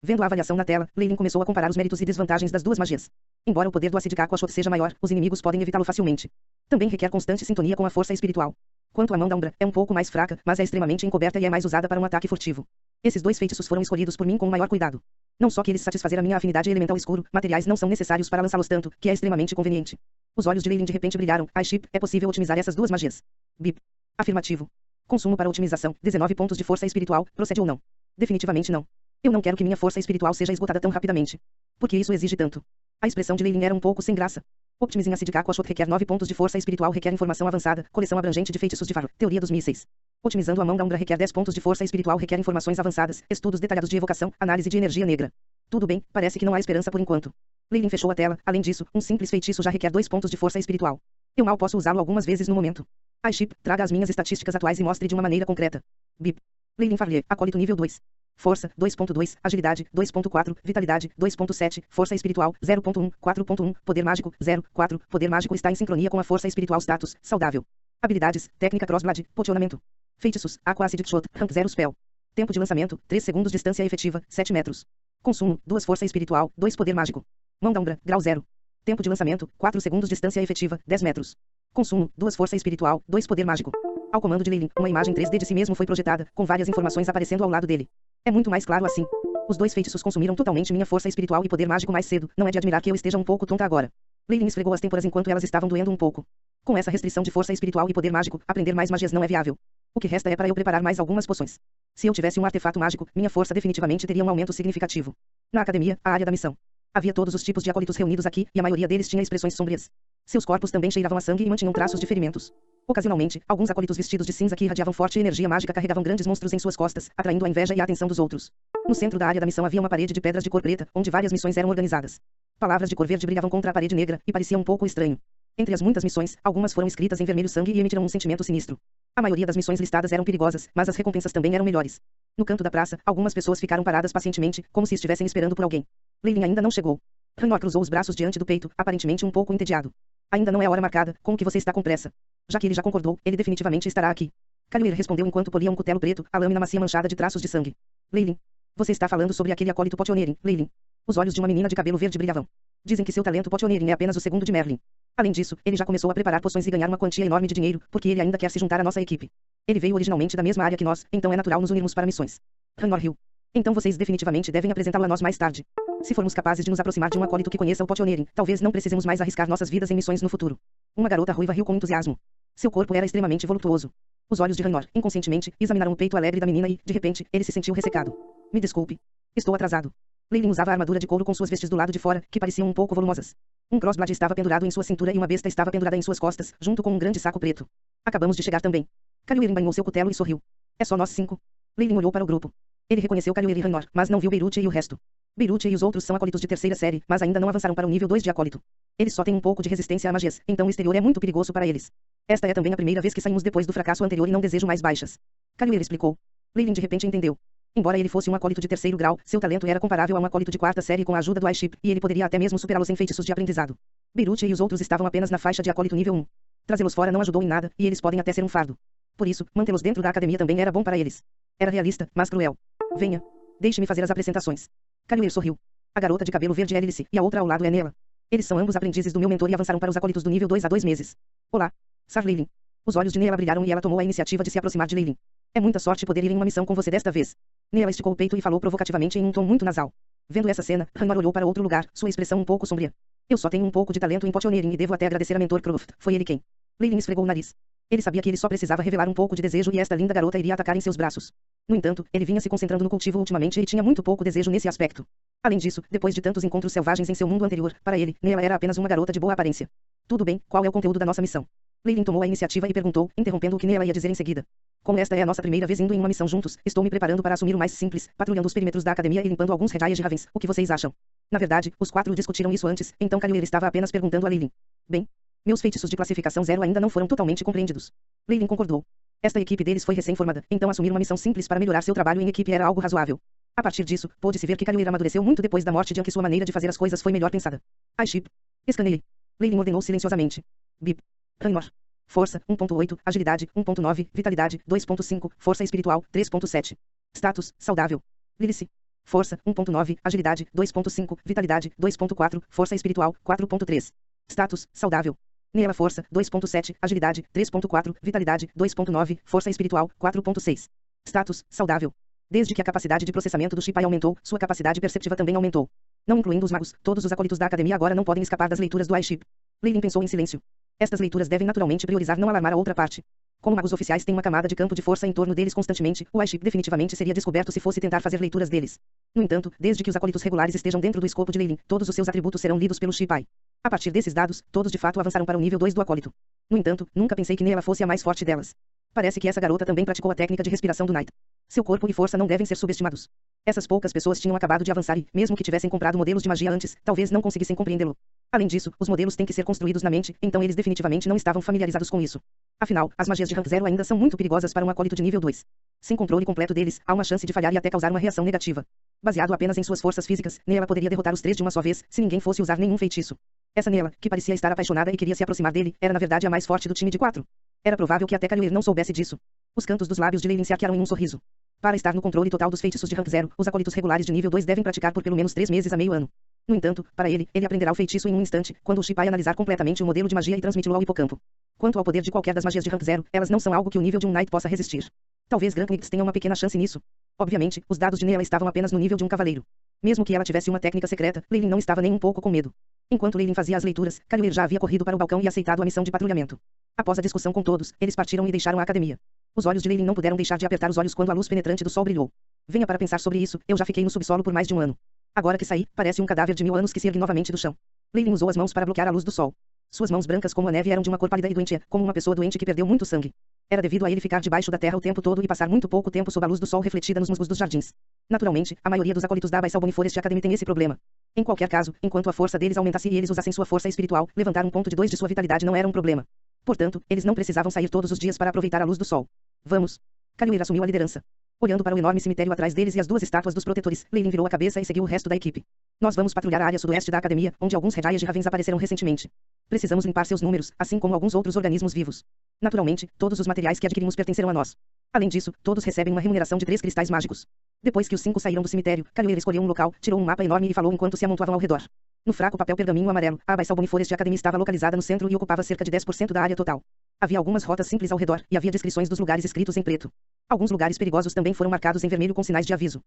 Vendo a avaliação na tela, Leilin começou a comparar os méritos e desvantagens das duas magias. Embora o poder do Acid Aquashot seja maior, os inimigos podem evitá-lo facilmente. Também requer constante sintonia com a força espiritual. Quanto à mão da Umbra, é um pouco mais fraca, mas é extremamente encoberta e é mais usada para um ataque furtivo. Esses dois feitiços foram escolhidos por mim com o maior cuidado. Não só que eles satisfazer a minha afinidade elemental escuro, materiais não são necessários para lançá-los tanto, que é extremamente conveniente. Os olhos de Leilin de repente brilharam. Chip, é possível otimizar essas duas magias? Bip. Afirmativo. Consumo para otimização, 19 pontos de força espiritual, procede ou não? Definitivamente não. Eu não quero que minha força espiritual seja esgotada tão rapidamente. Porque isso exige tanto. A expressão de Leilin era um pouco sem graça. Optimizing Acid Aquashot requer 9 pontos de força espiritual, requer informação avançada, coleção abrangente de feitiços de Faro, teoria dos mísseis. Otimizando a mão da Umbra requer 10 pontos de força espiritual, requer informações avançadas, estudos detalhados de evocação, análise de energia negra. Tudo bem, parece que não há esperança por enquanto. Leilin fechou a tela. Além disso, um simples feitiço já requer 2 pontos de força espiritual. Eu mal posso usá-lo algumas vezes no momento. Chip, traga as minhas estatísticas atuais e mostre de uma maneira concreta. Bip. Leilin Farlier, acólito nível 2. Força, 2.2, agilidade, 2.4, vitalidade, 2.7, força espiritual, 0.1, 4.1, poder mágico, 0.4, poder mágico está em sincronia com a força espiritual status, saudável. Habilidades, técnica crossblade, potionamento. Feitiços, Aqua Acid Shot, rank 0 spell. Tempo de lançamento, 3 segundos, distância efetiva, 7 metros. Consumo, 2 força espiritual, 2 poder mágico. Mão da Umbra, grau 0. Tempo de lançamento, 4 segundos, distância efetiva, 10 metros. Consumo, 2 força espiritual, 2 poder mágico. Ao comando de Leilin, uma imagem 3D de si mesmo foi projetada, com várias informações aparecendo ao lado dele. É muito mais claro assim. Os dois feitiços consumiram totalmente minha força espiritual e poder mágico mais cedo. Não é de admirar que eu esteja um pouco tonta agora. Leilin esfregou as têmporas enquanto elas estavam doendo um pouco. Com essa restrição de força espiritual e poder mágico, aprender mais magias não é viável. O que resta é para eu preparar mais algumas poções. Se eu tivesse um artefato mágico, minha força definitivamente teria um aumento significativo. Na academia, a área da missão. Havia todos os tipos de acólitos reunidos aqui, e a maioria deles tinha expressões sombrias. Seus corpos também cheiravam a sangue e mantinham traços de ferimentos. Ocasionalmente, alguns acólitos vestidos de cinza que irradiavam forte energia mágica carregavam grandes monstros em suas costas, atraindo a inveja e a atenção dos outros. No centro da área da missão havia uma parede de pedras de cor preta, onde várias missões eram organizadas. Palavras de cor verde brilhavam contra a parede negra, e parecia um pouco estranho. Entre as muitas missões, algumas foram escritas em vermelho sangue e emitiram um sentimento sinistro. A maioria das missões listadas eram perigosas, mas as recompensas também eram melhores. No canto da praça, algumas pessoas ficaram paradas pacientemente, como se estivessem esperando por alguém. Leilin ainda não chegou. Ranor cruzou os braços diante do peito, aparentemente um pouco entediado. Ainda não é a hora marcada, com que você está com pressa? Já que ele já concordou, ele definitivamente estará aqui. Kaluir respondeu enquanto polia um cutelo preto, a lâmina macia manchada de traços de sangue. Leilin. Você está falando sobre aquele acólito potioneering, Leilin. Os olhos de uma menina de cabelo verde brilhavam. Dizem que seu talento potioneering é apenas o segundo de Merlin. Além disso, ele já começou a preparar poções e ganhar uma quantia enorme de dinheiro, porque ele ainda quer se juntar à nossa equipe. Ele veio originalmente da mesma área que nós, então é natural nos unirmos para missões. Ranor riu. Então vocês definitivamente devem apresentá-lo a nós mais tarde. Se formos capazes de nos aproximar de um acólito que conheça o potioneering, talvez não precisemos mais arriscar nossas vidas em missões no futuro. Uma garota ruiva riu com entusiasmo. Seu corpo era extremamente voluptuoso. Os olhos de Ranor, inconscientemente, examinaram o peito alegre da menina e, de repente, ele se sentiu ressecado. Me desculpe. Estou atrasado. Leilin usava a armadura de couro com suas vestes do lado de fora, que pareciam um pouco volumosas. Um crossblade estava pendurado em sua cintura e uma besta estava pendurada em suas costas, junto com um grande saco preto. Acabamos de chegar também. Kaluir embainhou seu cutelo e sorriu. É só nós 5. Leilin olhou para o grupo. Ele reconheceu Kaluir e Ranor, mas não viu Beirute e o resto. Beirute e os outros são acólitos de terceira série, mas ainda não avançaram para o nível 2 de acólito. Eles só têm um pouco de resistência a magias, então o exterior é muito perigoso para eles. Esta é também a primeira vez que saímos depois do fracasso anterior e não desejo mais baixas. Kaluir explicou. Leilin de repente entendeu. Embora ele fosse um acólito de terceiro grau, seu talento era comparável a um acólito de quarta série com a ajuda do Chip, e ele poderia até mesmo superá-los em feitiços de aprendizado. Beirute e os outros estavam apenas na faixa de acólito nível 1. Trazê-los fora não ajudou em nada, e eles podem até ser um fardo. Por isso, mantê-los dentro da academia também era bom para eles. Era realista, mas cruel. Venha. Deixe-me fazer as apresentações. Kaluir sorriu. A garota de cabelo verde é Lilice, e a outra ao lado é Nela. Eles são ambos aprendizes do meu mentor e avançaram para os acólitos do nível 2 há 2 meses. Olá. Sar Leilin. Os olhos de Nela brilharam e ela tomou a iniciativa de se aproximar de Leilin. É muita sorte poder ir em uma missão com você desta vez. Nela esticou o peito e falou provocativamente em um tom muito nasal. Vendo essa cena, Ranor olhou para outro lugar, sua expressão um pouco sombria. Eu só tenho um pouco de talento em potioneering e devo até agradecer a mentor Croft. Foi ele quem. Leilin esfregou o nariz. Ele sabia que ele só precisava revelar um pouco de desejo e esta linda garota iria atacar em seus braços. No entanto, ele vinha se concentrando no cultivo ultimamente e tinha muito pouco desejo nesse aspecto. Além disso, depois de tantos encontros selvagens em seu mundo anterior, para ele, Nela era apenas uma garota de boa aparência. Tudo bem, qual é o conteúdo da nossa missão? Leilin tomou a iniciativa e perguntou, interrompendo o que Nela ia dizer em seguida. Como esta é a nossa primeira vez indo em uma missão juntos, estou me preparando para assumir o mais simples, patrulhando os perímetros da academia e limpando alguns redaias de Ravens. O que vocês acham? Na verdade, os 4 discutiram isso antes, então Kaluir estava apenas perguntando a Leilin. Bem, meus feitiços de classificação 0 ainda não foram totalmente compreendidos. Leilin concordou. Esta equipe deles foi recém-formada, então assumir uma missão simples para melhorar seu trabalho em equipe era algo razoável. A partir disso, pôde-se ver que Kaluir amadureceu muito depois da morte de Anki, sua maneira de fazer as coisas foi melhor pensada. Chip. Escaneie. Leilin ordenou silenciosamente. Bip. Ranor. Força, 1.8, agilidade, 1.9, vitalidade, 2.5, força espiritual, 3.7. Status, saudável. Lilice. Força, 1.9, Agilidade, 2.5, Vitalidade, 2.4, Força Espiritual, 4.3. Status, saudável. Nela Força, 2.7, Agilidade, 3.4, Vitalidade, 2.9, Força Espiritual, 4.6. Status, saudável. Desde que a capacidade de processamento do Shipai aumentou, sua capacidade perceptiva também aumentou. Não incluindo os magos, todos os acólitos da academia agora não podem escapar das leituras do iShip. Leyline pensou em silêncio. Estas leituras devem naturalmente priorizar não alarmar a outra parte. Como magos oficiais têm uma camada de campo de força em torno deles constantemente, o iShip definitivamente seria descoberto se fosse tentar fazer leituras deles. No entanto, desde que os acólitos regulares estejam dentro do escopo de Leyline, todos os seus atributos serão lidos pelo Shipai. A partir desses dados, todos de fato avançaram para o nível 2 do acólito. No entanto, nunca pensei que Nela fosse a mais forte delas. Parece que essa garota também praticou a técnica de respiração do Knight. Seu corpo e força não devem ser subestimados. Essas poucas pessoas tinham acabado de avançar e, mesmo que tivessem comprado modelos de magia antes, talvez não conseguissem compreendê-lo. Além disso, os modelos têm que ser construídos na mente, então eles definitivamente não estavam familiarizados com isso. Afinal, as magias de rank 0 ainda são muito perigosas para um acólito de nível 2. Sem controle completo deles, há uma chance de falhar e até causar uma reação negativa. Baseado apenas em suas forças físicas, Nela poderia derrotar os 3 de uma só vez, se ninguém fosse usar nenhum feitiço. Essa Nela, que parecia estar apaixonada e queria se aproximar dele, era na verdade a mais forte do time de 4. Era provável que até Kaluir não soubesse disso. Os cantos dos lábios de Leyline se arquearam em um sorriso. Para estar no controle total dos feitiços de rank 0, os acólitos regulares de nível 2 devem praticar por pelo menos 3 meses a meio ano. No entanto, para ele aprenderá o feitiço em um instante, quando o Shipai analisar completamente o modelo de magia e transmiti-lo ao hipocampo. Quanto ao poder de qualquer das magias de rank 0, elas não são algo que o nível de um Knight possa resistir. Talvez Granknix tenha uma pequena chance nisso. Obviamente, os dados de Nela estavam apenas no nível de um cavaleiro. Mesmo que ela tivesse uma técnica secreta, Leyline não estava nem um pouco com medo. Enquanto Leyline fazia as leituras, Kaluir já havia corrido para o balcão e aceitado a missão de patrulhamento. Após a discussão com todos, eles partiram e deixaram a academia. Os olhos de Leyline não puderam deixar de apertar os olhos quando a luz penetrante do sol brilhou. Venha para pensar sobre isso, eu já fiquei no subsolo por mais de um ano. Agora que saí, parece um cadáver de 1000 anos que se ergue novamente do chão. Leyline usou as mãos para bloquear a luz do sol. Suas mãos brancas como a neve eram de uma cor pálida e doentia, como uma pessoa doente que perdeu muito sangue. Era devido a ele ficar debaixo da terra o tempo todo e passar muito pouco tempo sob a luz do sol refletida nos musgos dos jardins. Naturalmente, a maioria dos acólitos da Abyssal Bonnie Forest Academy tem esse problema. Em qualquer caso, enquanto a força deles aumentasse e eles usassem sua força espiritual, levantar um ponto de 2 de sua vitalidade não era um problema. Portanto, eles não precisavam sair todos os dias para aproveitar a luz do sol. Vamos. Kaluir assumiu a liderança. Olhando para o enorme cemitério atrás deles e as 2 estátuas dos protetores, Leyline virou a cabeça e seguiu o resto da equipe. Nós vamos patrulhar a área sudoeste da academia, onde alguns Redjayas de Ravens apareceram recentemente. Precisamos limpar seus números, assim como alguns outros organismos vivos. Naturalmente, todos os materiais que adquirimos pertencerão a nós. Além disso, todos recebem uma remuneração de 3 cristais mágicos. Depois que os 5 saíram do cemitério, Kaluir escolheu um local, tirou um mapa enorme e falou enquanto se amontoavam ao redor. No fraco papel pergaminho amarelo, a Abyssal Bonnie Forest Academy estava localizada no centro e ocupava cerca de 10% da área total. Havia algumas rotas simples ao redor, e havia descrições dos lugares escritos em preto. Alguns lugares perigosos também foram marcados em vermelho com sinais de aviso.